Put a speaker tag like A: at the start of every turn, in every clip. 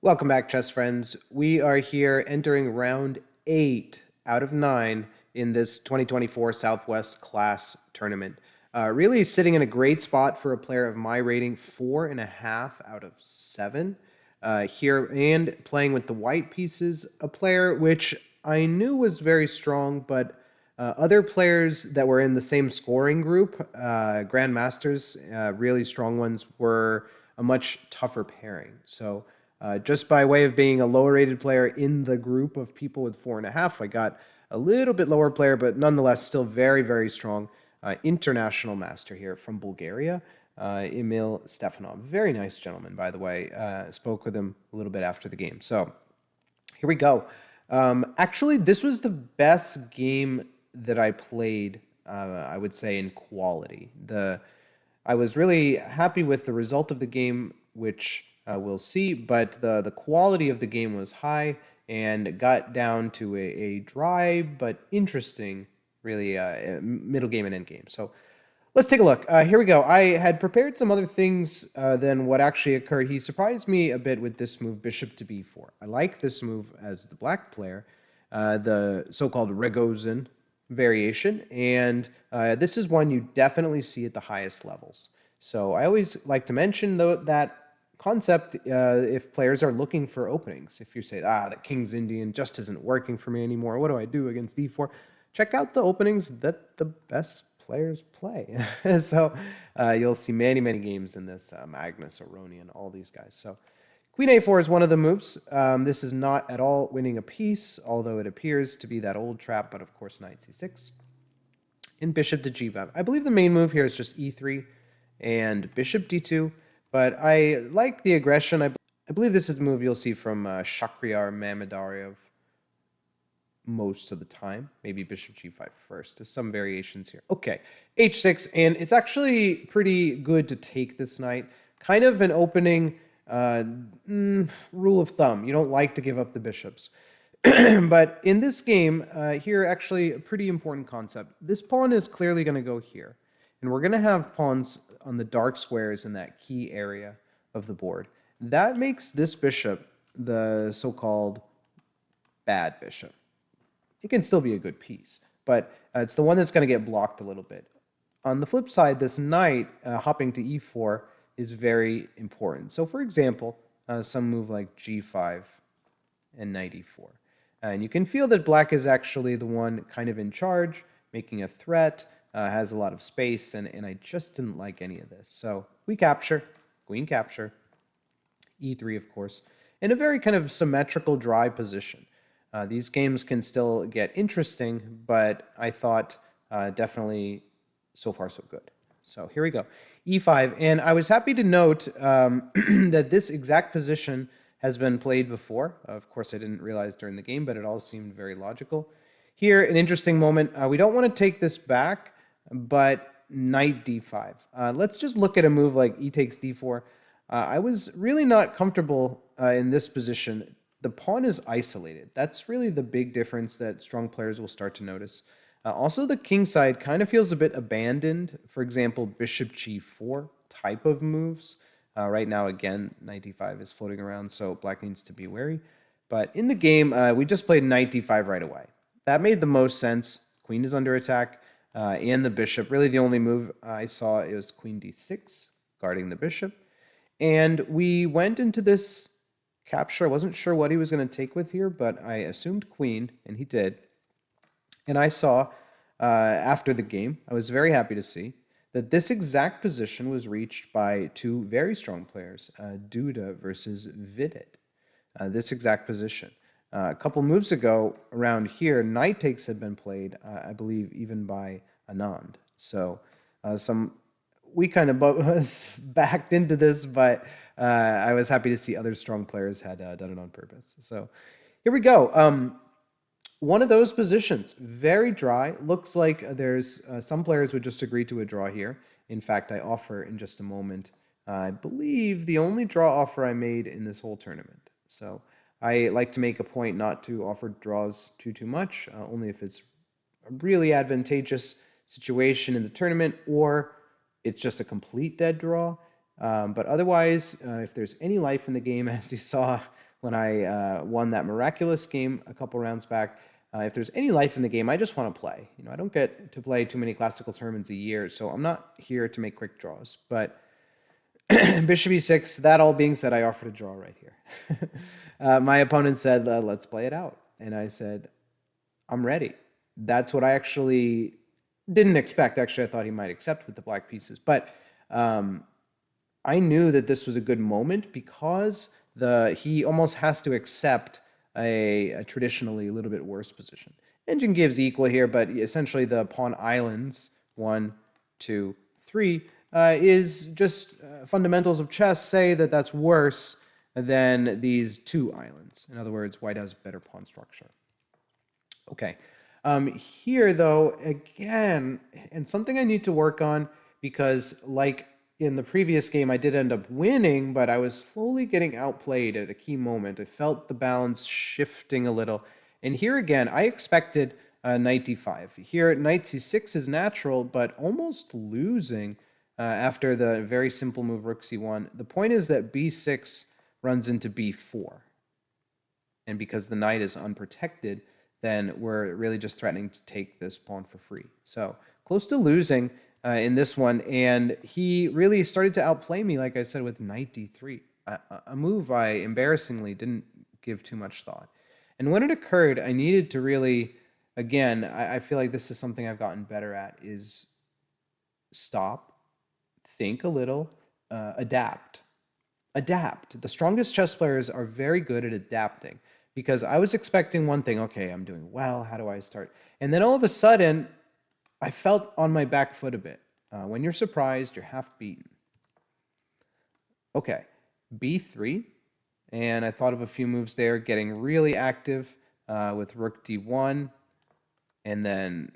A: Welcome back, chess friends. We are here entering round 8 out of 9 in this 2024 Southwest Class Tournament. Really sitting in a great spot for a player of my rating, 4.5 out of 7 here, and playing with the white pieces, a player which I knew was very strong, but other players that were in the same scoring group, Grandmasters, really strong ones, were a much tougher pairing. So just by way of being a lower rated player in the group of people with 4.5, I got a little bit lower player, but nonetheless still very, very strong international master here from Bulgaria, Emil Stefanov. Very nice gentleman, by the way. Spoke with him a little bit after the game. So here we go. Actually, this was the best game that I played, I would say, in quality. I was really happy with the result of the game, which we'll see, but the quality of the game was high and got down to a dry but interesting, really, middle game and end game. So let's take a look. Here we go. I had prepared some other things than what actually occurred. He surprised me a bit with this move, bishop to b4. I like this move as the black player, the so-called Ragozin Variation, and this is one you definitely see at the highest levels. So I always like to mention, though, that concept if players are looking for openings. If you say, the King's Indian just isn't working for me anymore, what do I do against d4? Check out the openings that the best players play. So you'll see many, many games in this, Magnus, Aronian, all these guys. So Queen a4 is one of the moves. This is not at all winning a piece, although it appears to be that old trap, but of course knight c6. And bishop to g5. I believe the main move here is just e3 and bishop d2, but I like the aggression. I believe this is the move you'll see from Shakhriyar Mamedov most of the time. Maybe bishop g5 first. There's some variations here. Okay, h6, and it's actually pretty good to take this knight. Kind of an opening rule of thumb. You don't like to give up the bishops. But in this game, here, actually, a pretty important concept. This pawn is clearly going to go here. And we're going to have pawns on the dark squares in that key area of the board. That makes this bishop the so-called bad bishop. It can still be a good piece, but it's the one that's going to get blocked a little bit. On the flip side, this knight hopping to e4 is very important. So for example, some move like g5 and knight e4. And you can feel that black is actually the one kind of in charge, making a threat, has a lot of space, and I just didn't like any of this. So we capture, queen capture, e3 of course, in a very kind of symmetrical dry position. These games can still get interesting, but I thought definitely so far so good. So here we go, e5, and I was happy to note that this exact position has been played before. Of course, I didn't realize during the game, but it all seemed very logical. Here, an interesting moment. We don't want to take this back, but knight d5. Let's just look at a move like e takes d4. I was really not comfortable in this position. The pawn is isolated. That's really the big difference that strong players will start to notice. Also, the king side kind of feels a bit abandoned. For example, bishop g4 type of moves. Right now, again, knight d5 is floating around, so black needs to be wary. But in the game, we just played knight d5 right away. That made the most sense. Queen is under attack, and the bishop. Really, the only move I saw is queen d6, guarding the bishop. And we went into this capture. I wasn't sure what he was going to take with here, but I assumed queen, and he did. And I saw, after the game, I was very happy to see that this exact position was reached by two very strong players, Duda versus Vidit. This exact position. A couple moves ago, around here, knight takes had been played, I believe, even by Anand. So we kind of was backed into this, but I was happy to see other strong players had done it on purpose. So here we go. One of those positions, very dry. Looks like there's some players would just agree to a draw here. In fact, I offer in just a moment, I believe, the only draw offer I made in this whole tournament. So I like to make a point not to offer draws too much, only if it's a really advantageous situation in the tournament or it's just a complete dead draw. But otherwise, if there's any life in the game, as you saw when I won that miraculous game a couple rounds back. If there's any life in the game, I just want to play. I don't get to play too many classical tournaments a year, so I'm not here to make quick draws. But bishop e6, that all being said, I offered a draw right here. My opponent said, let's play it out. And I said, I'm ready. That's what I actually didn't expect. Actually, I thought he might accept with the black pieces. But I knew that this was a good moment because he almost has to accept a traditionally a little bit worse position. Engine gives equal here, but essentially the pawn islands, 1, 2, 3, is just fundamentals of chess say that that's worse than these 2 islands. In other words, white has better pawn structure. Okay. Here, though, again, and something I need to work on because, like in the previous game, I did end up winning, but I was slowly getting outplayed at a key moment. I felt the balance shifting a little. And here again, I expected knight d5. Here, knight c6 is natural, but almost losing after the very simple move rook c1. The point is that b6 runs into b4. And because the knight is unprotected, then we're really just threatening to take this pawn for free. So close to losing in this one, and he really started to outplay me, like I said, with knight d3, a move I embarrassingly didn't give too much thought. And when it occurred, I needed to really, again, I feel like this is something I've gotten better at, is stop, think a little, adapt. Adapt. The strongest chess players are very good at adapting. Because I was expecting one thing, okay, I'm doing well, how do I start? And then all of a sudden, I felt on my back foot a bit. When you're surprised, you're half beaten. Okay, b3, and I thought of a few moves there, getting really active with rook d1, and then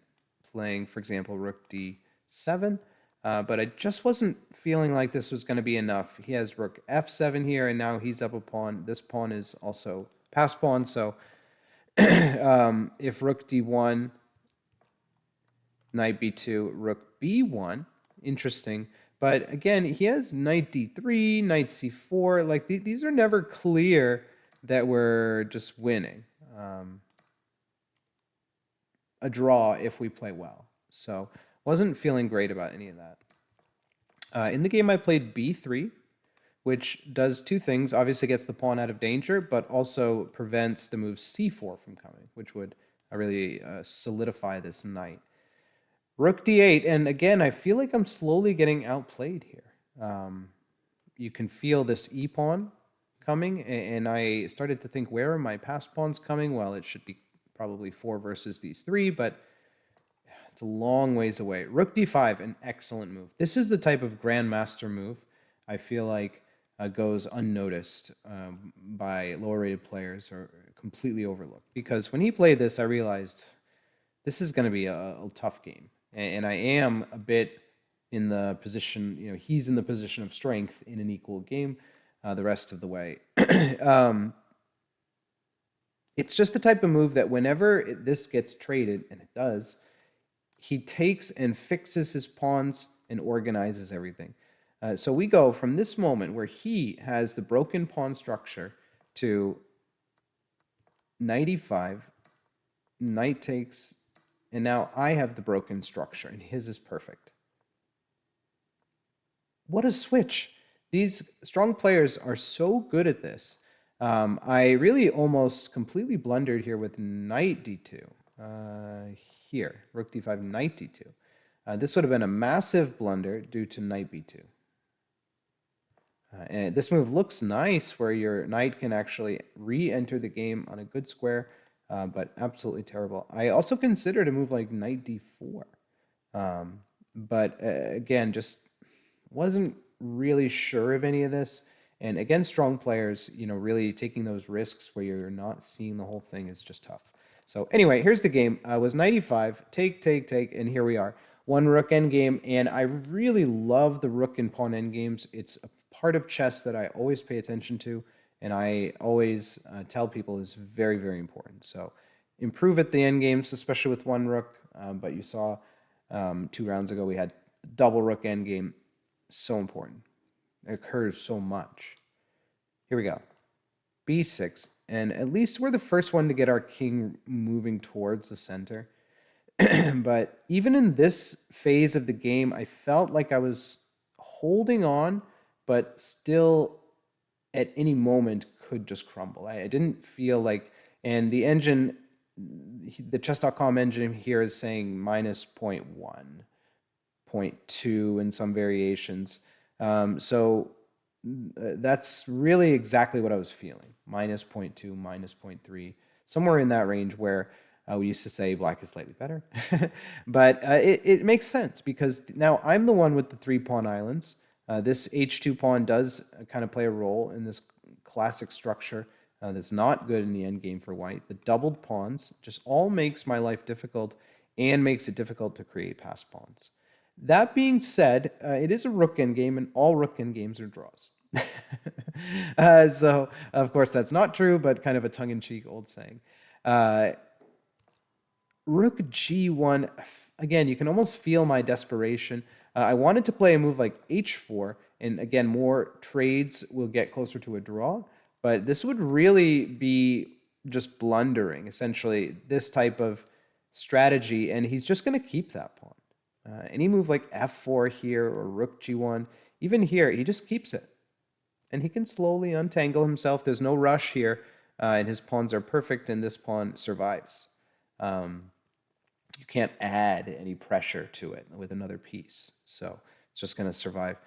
A: playing, for example, rook d7. But I just wasn't feeling like this was going to be enough. He has rook f7 here, and now he's up a pawn. This pawn is also pass pawn, so if rook d1, knight b2, rook b1, interesting. But again, he has knight d3, knight c4. Like these are never clear that we're just winning. A draw if we play well. So wasn't feeling great about any of that. In the game, I played b3, which does 2 things. Obviously gets the pawn out of danger, but also prevents the move c4 from coming, which would really solidify this knight. Rook d8, and again, I feel like I'm slowly getting outplayed here. You can feel this e-pawn coming, and I started to think, where are my pass pawns coming? Well, it should be probably 4 versus these 3, but it's a long ways away. Rook d5, an excellent move. This is the type of grandmaster move I feel like goes unnoticed by lower-rated players or completely overlooked. Because when he played this, I realized this is going to be a tough game. And I am a bit in the position, he's in the position of strength in an equal game the rest of the way. It's just the type of move that whenever this gets traded, and it does, he takes and fixes his pawns and organizes everything. So we go from this moment where he has the broken pawn structure to knight e5, knight takes, and now I have the broken structure, and his is perfect. What a switch. These strong players are so good at this. I really almost completely blundered here with knight d2. Here, rook d5, knight d2. This would have been a massive blunder due to knight b2. And this move looks nice where your knight can actually re-enter the game on a good square, but absolutely terrible. I also considered a move like knight d4. But again, just wasn't really sure of any of this. And against strong players, really taking those risks where you're not seeing the whole thing is just tough. So anyway, here's the game. It was knight e5, take, and here we are. 1 rook endgame, and I really love the rook and pawn endgames. It's a part of chess that I always pay attention to, and I always tell people is very, very important. So improve at the endgames, especially with 1 rook, but you saw 2 rounds ago we had double rook endgame. So important. It occurs so much. Here we go. b6, and at least we're the first one to get our king moving towards the center. But even in this phase of the game, I felt like I was holding on, but still at any moment could just crumble. I didn't feel like, and the engine, the chess.com engine here is saying minus 0.1, 0.2 in some variations. So that's really exactly what I was feeling. Minus 0.2, minus 0.3, somewhere in that range where we used to say black is slightly better. But it makes sense because now I'm the one with the 3-pawn islands. This h2 pawn does kind of play a role in this classic structure that's not good in the endgame for white. The doubled pawns just all makes my life difficult and makes it difficult to create passed pawns. That being said, it is a rook endgame, and all rook endgames are draws. So, of course, that's not true, but kind of a tongue-in-cheek old saying. Rook g1, again, you can almost feel my desperation. I wanted to play a move like h4, and again, more trades will get closer to a draw, but this would really be just blundering, essentially, this type of strategy, and he's just going to keep that pawn. Any move like f4 here or rook g1, even here, he just keeps it. And he can slowly untangle himself. There's no rush here, and his pawns are perfect, and this pawn survives. You can't add any pressure to it with another piece. So it's just going to survive.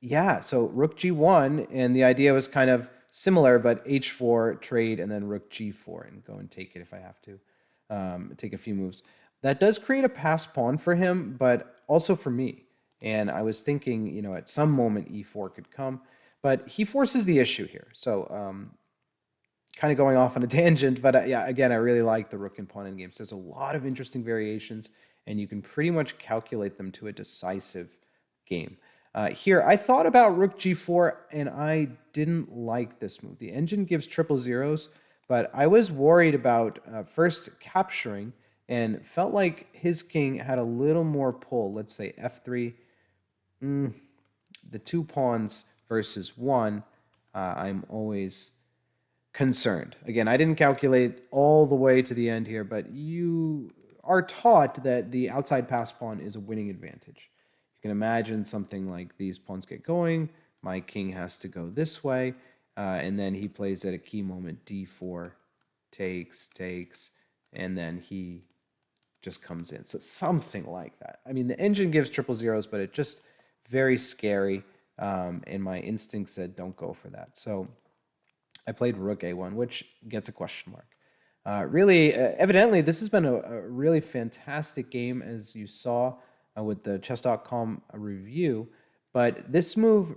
A: Yeah, so rook g1, and the idea was kind of similar, but h4, trade, and then rook g4, and go and take it if I have to. Take a few moves. That does create a passed pawn for him, but also for me. And I was thinking, at some moment e4 could come, but he forces the issue here. So kind of going off on a tangent, but yeah, again, I really like the rook and pawn in games. There's a lot of interesting variations, and you can pretty much calculate them to a decisive game. Here, I thought about rook g4, and I didn't like this move. The engine gives triple zeros, but I was worried about first capturing, and felt like his king had a little more pull. Let's say f3. The 2 pawns versus 1, I'm always concerned. Again, I didn't calculate all the way to the end here, but you are taught that the outside pass pawn is a winning advantage. You can imagine something like these pawns get going, my king has to go this way, and then he plays at a key moment d4, takes, and then he just comes in. So something like that. I mean, the engine gives triple zeros, but it just very scary, and my instinct said don't go for that. So I played rook a1, which gets a question mark. Really, evidently, this has been a really fantastic game, as you saw with the chess.com review, but this move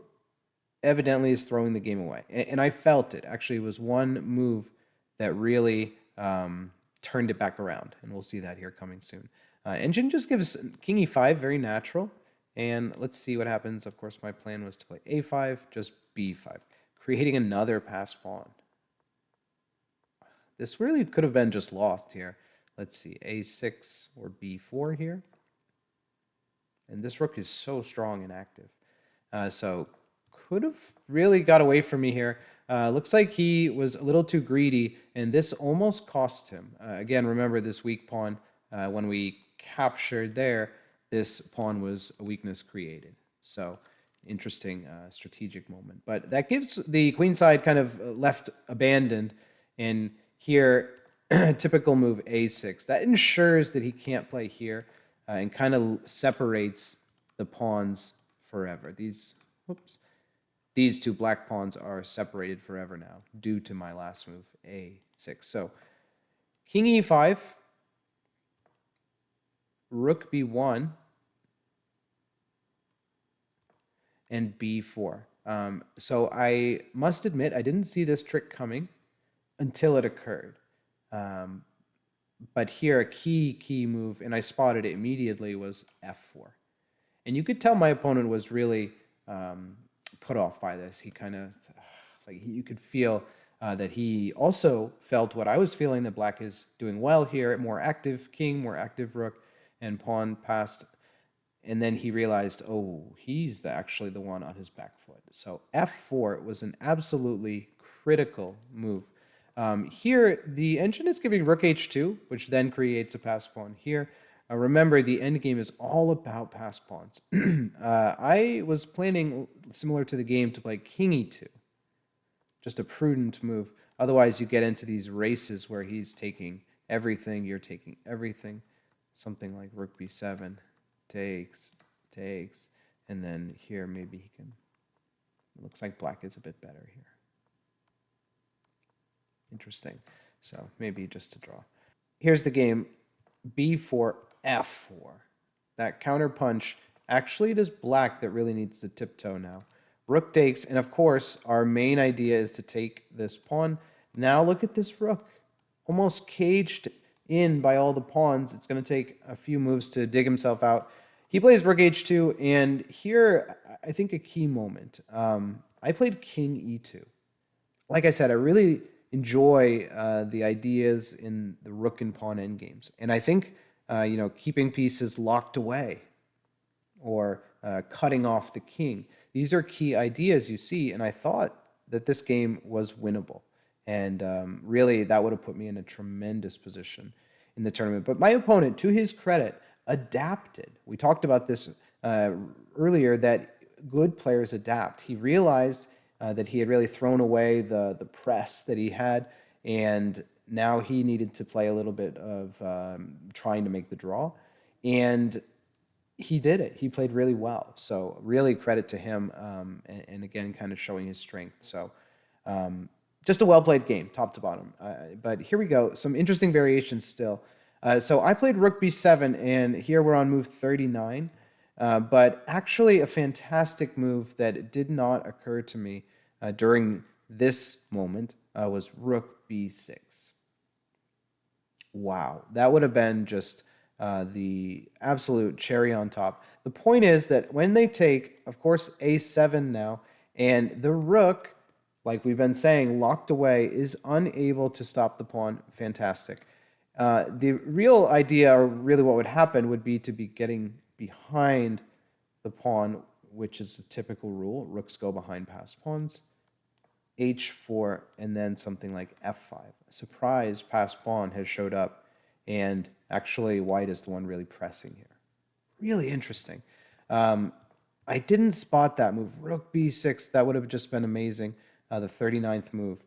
A: evidently is throwing the game away. And I felt it. Actually, it was one move that really turned it back around, and we'll see that here coming soon. Engine just gives king e5, very natural, and let's see what happens. Of course, my plan was to play a5, just b5, creating another pass pawn. This really could have been just lost here. Let's see, a6 or b4 here. And this rook is so strong and active. So could have really got away from me here. Looks like he was a little too greedy, and this almost cost him. Again, remember this weak pawn, when we captured there, this pawn was a weakness created. So interesting strategic moment. But that gives the queen side kind of left abandoned, and here, typical move a6. That ensures that he can't play here, and kind of separates the pawns forever. These 2 black pawns are separated forever now due to my last move, a6. So king e5, rook b1, and b4. So I must admit, I didn't see this trick coming until it occurred. But here, a key move, and I spotted it immediately, was f4. And you could tell my opponent was really put off by this. He kind of, you could feel that he also felt what I was feeling, that black is doing well here, more active king, more active rook, and pawn passed. And then he realized, oh, he's actually the one on his back foot. So f4 was an absolutely critical move. Here, the engine is giving rook h2, which then creates a pass pawn here. Remember, the endgame is all about pass pawns. I was planning, similar to the game, to play king e2. Just a prudent move. Otherwise, you get into these races where he's taking everything, you're taking everything. Something like rook b7, takes, and then here maybe he can... It looks like black is a bit better here. Interesting. So maybe just to draw. Here's the game. b4, f4. That counter punch, actually it is black that really needs to tiptoe now. Rook takes, and of course, our main idea is to take this pawn. Now look at this rook. Almost caged in by all the pawns. It's going to take a few moves to dig himself out. He plays rook h2, and here, I think a key moment. I played king e2. Like I said, I really enjoy the ideas in the rook and pawn endgames. And I think, keeping pieces locked away or cutting off the king, these are key ideas you see, and I thought that this game was winnable. And really, that would have put me in a tremendous position in the tournament. But my opponent, to his credit, adapted. We talked about this earlier, that good players adapt. He realized that he had really thrown away the press that he had, and now he needed to play a little bit of trying to make the draw. And he did it. He played really well. So really credit to him, and again, kind of showing his strength. So just a well-played game, top to bottom. But here we go. Some interesting variations still. So I played rook b7, and here we're on move 39. But actually a fantastic move that did not occur to me during this moment was rook b6. Wow, that would have been just the absolute cherry on top. The point is that when they take, of course, a7 now, and the rook, like we've been saying, locked away, is unable to stop the pawn. Fantastic. The real idea, or really what would happen, would be to be getting behind the pawn, which is a typical rule. Rooks go behind passed pawns. h4, and then something like f5. A surprise passed pawn has showed up, and actually white is the one really pressing here. Really interesting. I didn't spot that move. Rook b6, that would have just been amazing. The 39th move.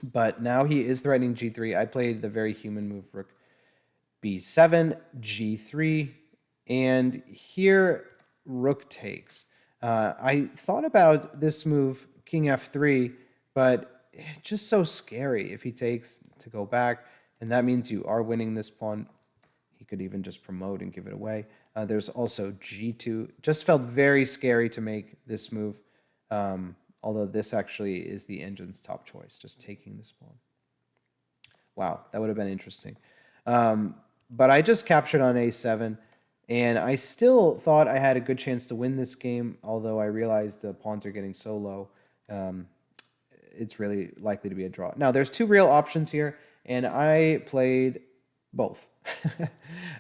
A: But now he is threatening g3. I played the very human move, rook b7, g3, and here rook takes. I thought about this move, king f3, but it's just so scary if he takes to go back, and that means you are winning this pawn. He could even just promote and give it away. There's also g2. Just felt very scary to make this move, although this actually is the engine's top choice, just taking this pawn. Wow, that would have been interesting. But I just captured on a7, and I still thought I had a good chance to win this game, although I realized the pawns are getting so low. It's really likely to be a draw. Now, there's two real options here, and I played both.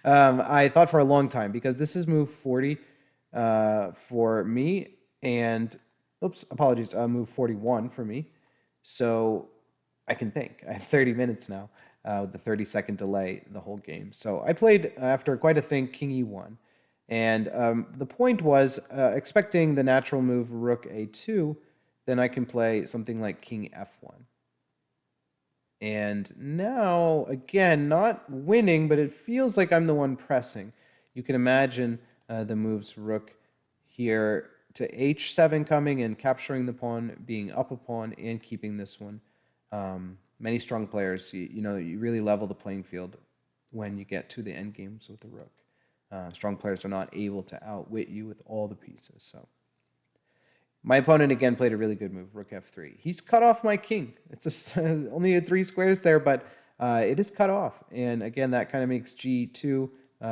A: I thought for a long time, because this is move 40 for me, and, oops, apologies, move 41 for me. So I can think. I have 30 minutes now with the 30-second delay the whole game. So I played, after quite a think, king e1. And the point was, expecting the natural move rook a2, then I can play something like king f1. And now, again, not winning, but it feels like I'm the one pressing. You can imagine the moves rook here to h7 coming and capturing the pawn, being up a pawn, and keeping this one. Many strong players, you really level the playing field when you get to the end games with the rook. Strong players are not able to outwit you with all the pieces. So my opponent again played a really good move, rook f3. He's cut off my king. It's just only 3 squares there, but it is cut off. And again, that kind of makes g2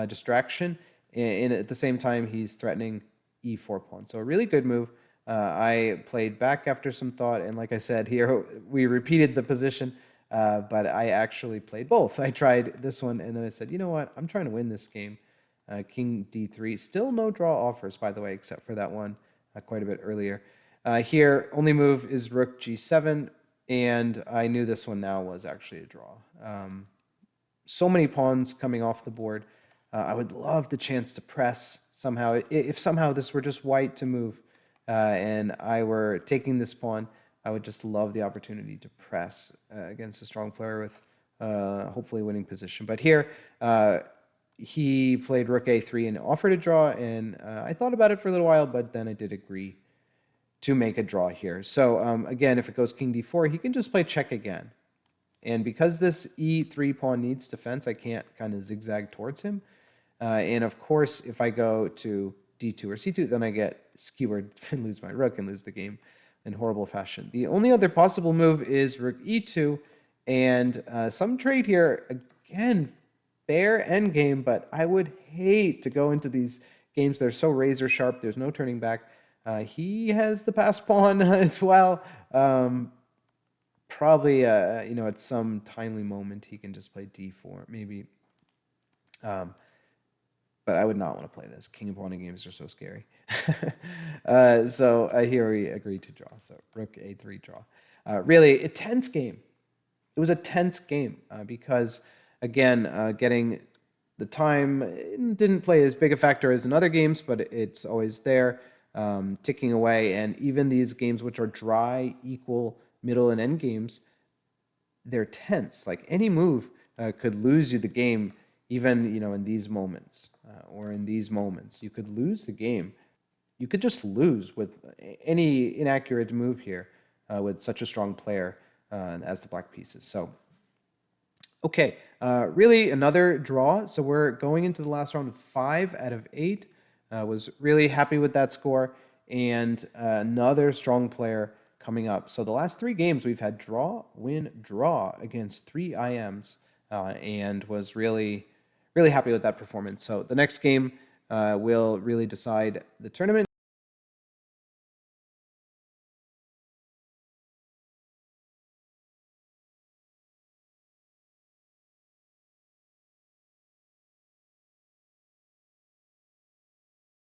A: distraction. And at the same time, he's threatening e4 pawn. So a really good move. I played back after some thought, and like I said, here we repeated the position, but I actually played both. I tried this one, and then I said, you know what? I'm trying to win this game. King d3. Still no draw offers, by the way, except for that one quite a bit earlier. Here, only move is rook g7, and I knew this one now was actually a draw. So many pawns coming off the board. I would love the chance to press somehow. If somehow this were just white to move and I were taking this pawn, I would just love the opportunity to press against a strong player with hopefully winning position. But here, he played rook a3 and offered a draw, and I thought about it for a little while, but then I did agree to make a draw here. So again, if it goes king d4, he can just play check again. And because this e3 pawn needs defense, I can't kind of zigzag towards him. And of course, if I go to d2 or c2, then I get skewered and lose my rook and lose the game in horrible fashion. The only other possible move is rook e2, and some trade here, again, fair endgame, but I would hate to go into these games. They're so razor sharp. There's no turning back. He has the pass pawn as well. Probably, at some timely moment, he can just play d4, maybe. But I would not want to play this. King and pawn in games are so scary. So here we agreed to draw. So rook a3 draw. Really, a tense game. It was a tense game because, again, getting the time didn't play as big a factor as in other games, but it's always there, ticking away. And even these games which are dry, equal, middle, and end games, they're tense. Like any move could lose you the game, even in these moments or in these moments. You could lose the game. You could just lose with any inaccurate move here with such a strong player as the black pieces. So, okay, really another draw. So we're going into the last round of 5 out of 8. Was really happy with that score. And another strong player coming up. So the last 3 games we've had draw, win, draw against 3 IMs, and was really happy with that performance. So the next game will really decide the tournament.